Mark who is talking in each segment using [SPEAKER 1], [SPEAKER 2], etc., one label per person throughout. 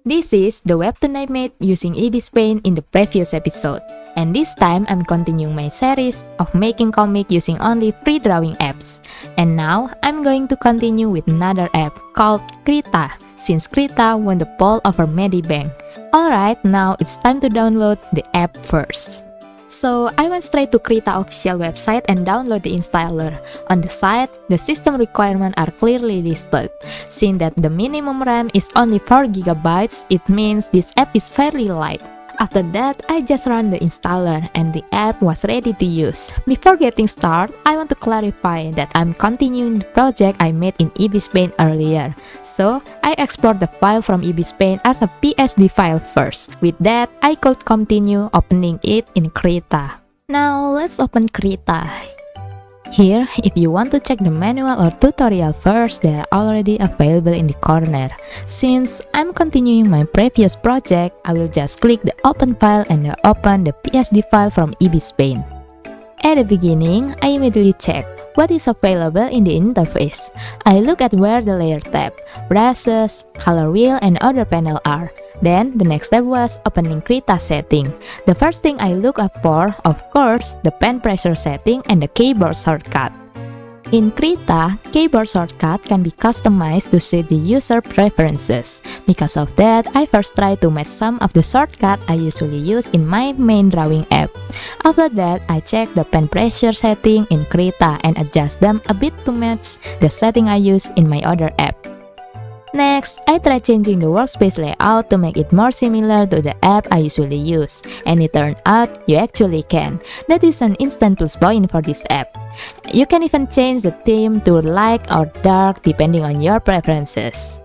[SPEAKER 1] This is the webtoon I made using Ibis Paint in the previous episode, and this time I'm continuing my series of making comic using only free drawing apps. And now I'm going to continue with another app called Krita, since Krita won the poll over Medibank. Alright, now it's time to download the app first. So I went straight to Krita official website and download the installer. On the site, the system requirements are clearly listed. Seeing that the minimum RAM is only 4GB, it means this app is fairly light. After that, I just run the installer and the app was ready to use. Before getting started, I want to clarify that I'm continuing the project I made in Ibis Paint earlier. So, I export the file from Ibis Paint as a PSD file first. With that, I could continue opening it in Krita. Now, let's open Krita. Here, if you want to check the manual or tutorial first, they are already available in the corner. Since I'm continuing my previous project, I will just click the open file and open the PSD file from Ibis Paint. At the beginning, I immediately check what is available in the interface. I look at where the layer tab, brushes, color wheel, and other panel are. Then, the next step was opening Krita setting. The first thing I look up for, of course, the pen pressure setting and the keyboard shortcut. In Krita, keyboard shortcut can be customized to suit the user preferences. Because of that, I first try to match some of the shortcut I usually use in my main drawing app. After that, I check the pen pressure setting in Krita and adjust them a bit to match the setting I use in my other app. Next, I try changing the workspace layout to make it more similar to the app I usually use, and it turned out you actually can. That is an instant plus point for this app. You can even change the theme to light or dark depending on your preferences.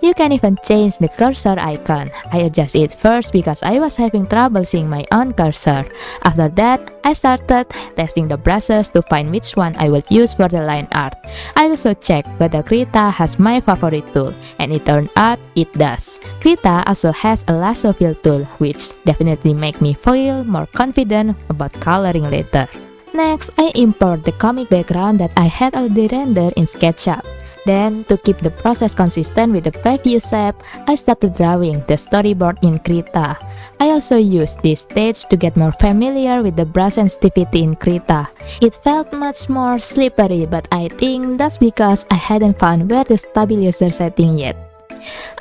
[SPEAKER 1] You can even change the cursor icon. I adjust it first because I was having trouble seeing my own cursor. After that, I started testing the brushes to find which one I would use for the line art. I also checked whether Krita has my favorite tool, and it turned out it does. Krita also has a lasso fill tool, which definitely make me feel more confident about coloring later. Next, I import the comic background that I had already rendered in SketchUp. Then, to keep the process consistent with the previous app, I started drawing the storyboard in Krita. I also used this stage to get more familiar with the brush sensitivity in Krita. It felt much more slippery, but I think that's because I hadn't found where the stabilizer setting yet.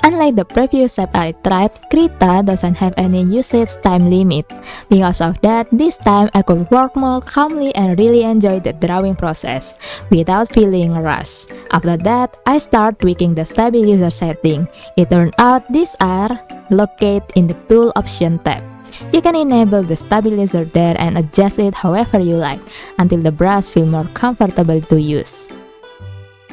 [SPEAKER 1] Unlike the previous app I tried, Krita doesn't have any usage time limit. Because of that, this time I could work more calmly and really enjoy the drawing process without feeling rushed. After that, I start tweaking the stabilizer setting. It turned out these are located in the tool option tab. You can enable the stabilizer there and adjust it however you like until the brush feels more comfortable to use.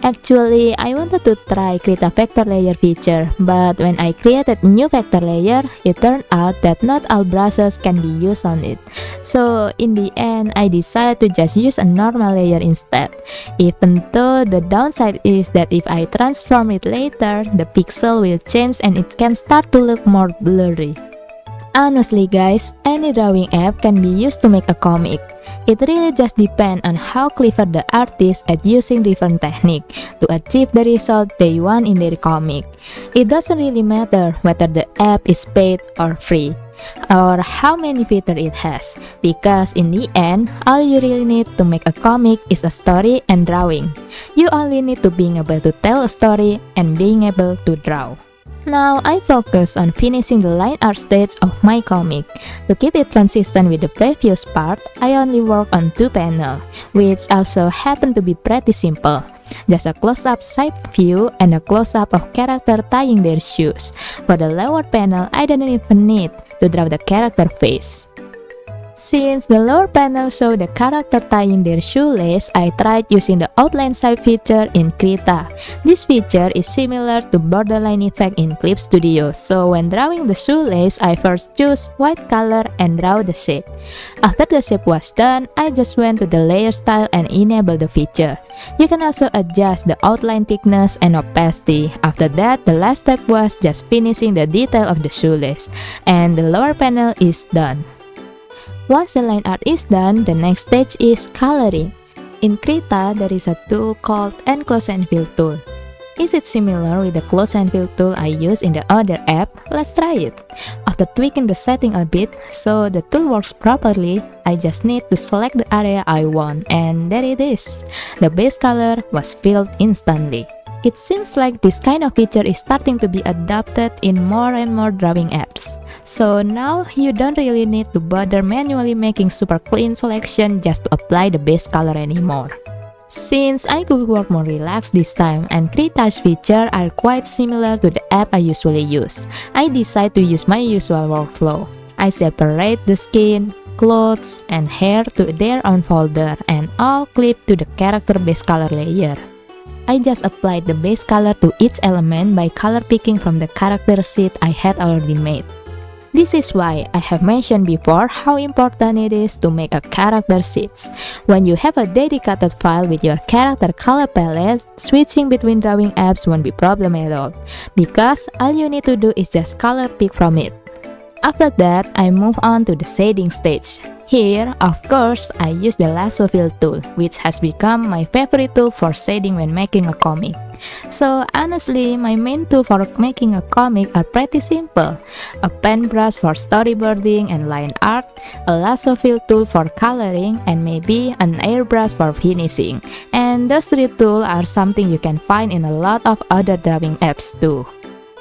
[SPEAKER 1] Actually, I wanted to try Krita vector layer feature, but when I created new vector layer, it turned out that not all brushes can be used on it. So in the end, I decided to just use a normal layer instead. Even though the downside is that if I transform it later, the pixel will change and it can start to look more blurry. Honestly guys, any drawing app can be used to make a comic. It really just depends on how clever the artist at using different techniques to achieve the result they want in their comic. It doesn't really matter whether the app is paid or free, or how many features it has, because in the end, all you really need to make a comic is a story and drawing. You only need to being able to tell a story and being able to draw. Now, I focus on finishing the line art stage of my comic. To keep it consistent with the previous part, I only work on 2 panels, which also happen to be pretty simple. Just a close-up side view and a close-up of character tying their shoes. For the lower panel, I didn't even need to draw the character face. Since the lower panel show the character tying their shoelace, I tried using the outline side feature in Krita. This feature is similar to borderline effect in Clip Studio, so when drawing the shoelace, I first choose white color and draw the shape. After the shape was done, I just went to the layer style and enabled the feature. You can also adjust the outline thickness and opacity. After that, the last step was just finishing the detail of the shoelace, and the lower panel is done. Once the line art is done, the next stage is coloring. In Krita, there is a tool called Enclose and Fill tool. Is it similar with the close and fill tool I use in the other app? Let's try it. After tweaking the setting a bit so the tool works properly, I just need to select the area I want, and there it is. The base color was filled instantly. It seems like this kind of feature is starting to be adopted in more and more drawing apps. So now you don't really need to bother manually making super clean selection just to apply the base color anymore. Since I could work more relaxed this time and Krita's features are quite similar to the app I usually use, I decide to use my usual workflow. I separate the skin, clothes, and hair to their own folder and all clip to the character base color layer. I just applied the base color to each element by color picking from the character sheet I had already made. This is why I have mentioned before how important it is to make a character sheets. When you have a dedicated file with your character color palette, switching between drawing apps won't be a problem at all, because all you need to do is just color pick from it. After that, I move on to the shading stage. Here, of course, I use the lasso fill tool, which has become my favorite tool for shading when making a comic. So honestly, my main tool for making a comic are pretty simple. A pen brush for storyboarding and line art, a lasso fill tool for coloring, and maybe an airbrush for finishing. And those three tools are something you can find in a lot of other drawing apps too.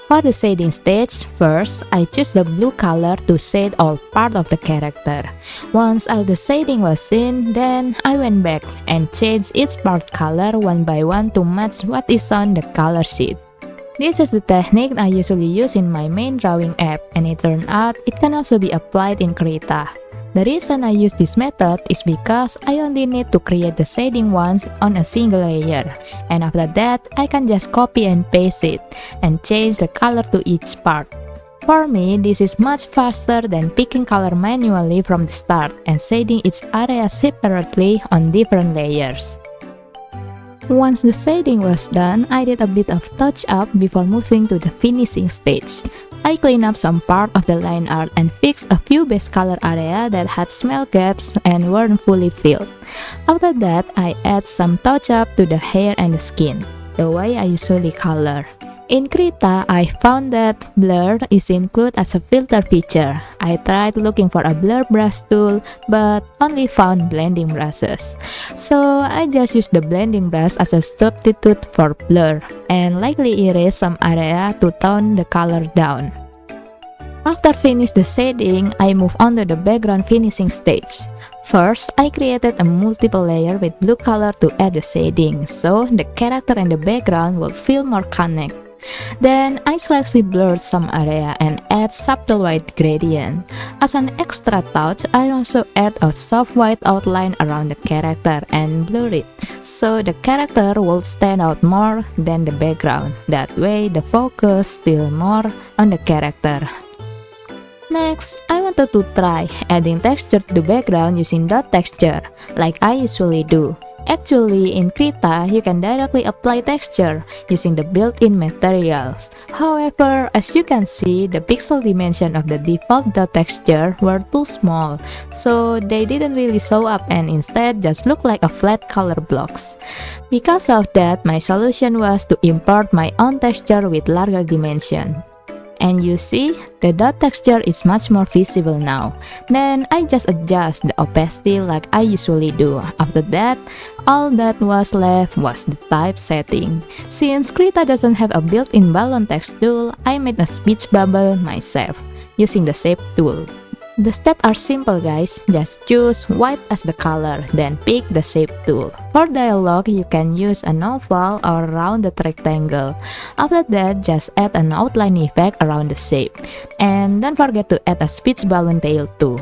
[SPEAKER 1] For the shading stage, first, I choose the blue color to shade all part of the character. Once all the shading was in, then I went back and changed each part color one by one to match what is on the color sheet. This is the technique I usually use in my main drawing app, and it turned out it can also be applied in Krita. The reason I use this method is because I only need to create the shading once on a single layer, and after that I can just copy and paste it and change the color to each part. For me, this is much faster than picking color manually from the start and shading each area separately on different layers. Once the shading was done, I did a bit of touch-up before moving to the finishing stage. I cleaned up some part of the line art and fixed a few base color area that had small gaps and weren't fully filled. After that, I add some touch-up to the hair and the skin, the way I usually color. In Krita, I found that blur is included as a filter feature. I tried looking for a blur brush tool, but only found blending brushes. So I just used the blending brush as a substitute for blur, and lightly erase some area to tone the color down. After finish the shading, I move on to the background finishing stage. First, I created a multiple layer with blue color to add the shading, so the character and the background will feel more connected. Then I slightly blurred some area and add subtle white gradient. As an extra touch, I also add a soft white outline around the character and blur it, so the character will stand out more than the background. That way, the focus still more on the character. Next, I wanted to try adding texture to the background using dot texture, like I usually do. Actually, in Krita, you can directly apply texture using the built-in materials. However, as you can see, the pixel dimension of the default dot texture were too small, so they didn't really show up and instead just look like a flat color blocks. Because of that, my solution was to import my own texture with larger dimension. And you see, the dot texture is much more visible now. Then I just adjust the opacity like I usually do. After that, all that was left was the type setting. Since Krita doesn't have a built-in balloon text tool, I made a speech bubble myself using the shape tool. The steps are simple guys, just choose white as the color, then pick the shape tool. For dialogue, you can use an oval or rounded rectangle. After that, just add an outline effect around the shape. And don't forget to add a speech balloon tail too.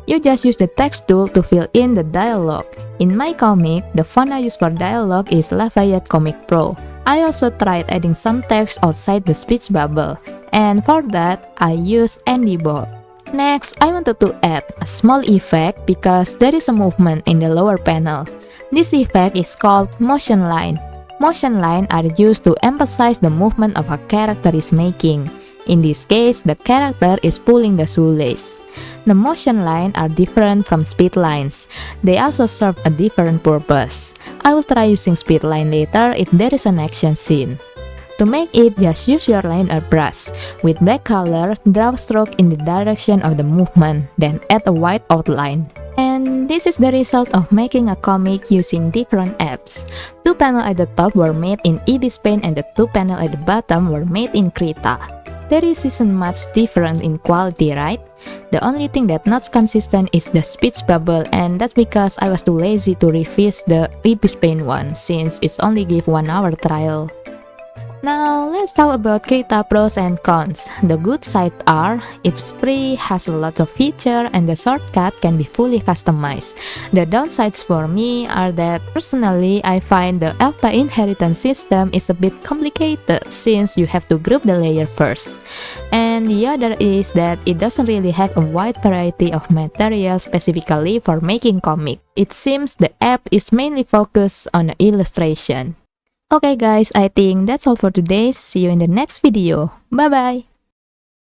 [SPEAKER 1] You just use the text tool to fill in the dialogue. In my comic, the font I use for dialogue is Lafayette Comic Pro. I also tried adding some text outside the speech bubble, and for that, I use Andy Bolt. Next, I wanted to add a small effect because there is a movement in the lower panel. This effect is called motion line. Motion lines are used to emphasize the movement of a character is making. In this case, the character is pulling the shoelace. The motion lines are different from speed lines. They also serve a different purpose. I will try using speed line later if there is an action scene. To make it, just use your line or brush. With black color, draw stroke in the direction of the movement, then add a white outline. And this is the result of making a comic using different apps. 2 panels at the top were made in Ibis Paint and the 2 panels at the bottom were made in Krita. There isn't much difference in quality, right? The only thing that's not consistent is the speech bubble, and that's because I was too lazy to revise the Ibis Paint one since it's only give 1 hour trial. Now, let's talk about Krita pros and cons. The good side are, it's free, has a lot of features, and the shortcut can be fully customized. The downsides for me are that, personally, I find the Alpha inheritance system is a bit complicated since you have to group the layer first. And the other is that it doesn't really have a wide variety of material specifically for making comic. It seems the app is mainly focused on the illustration. Okay guys, I think that's all for today. See you in the next video. Bye bye!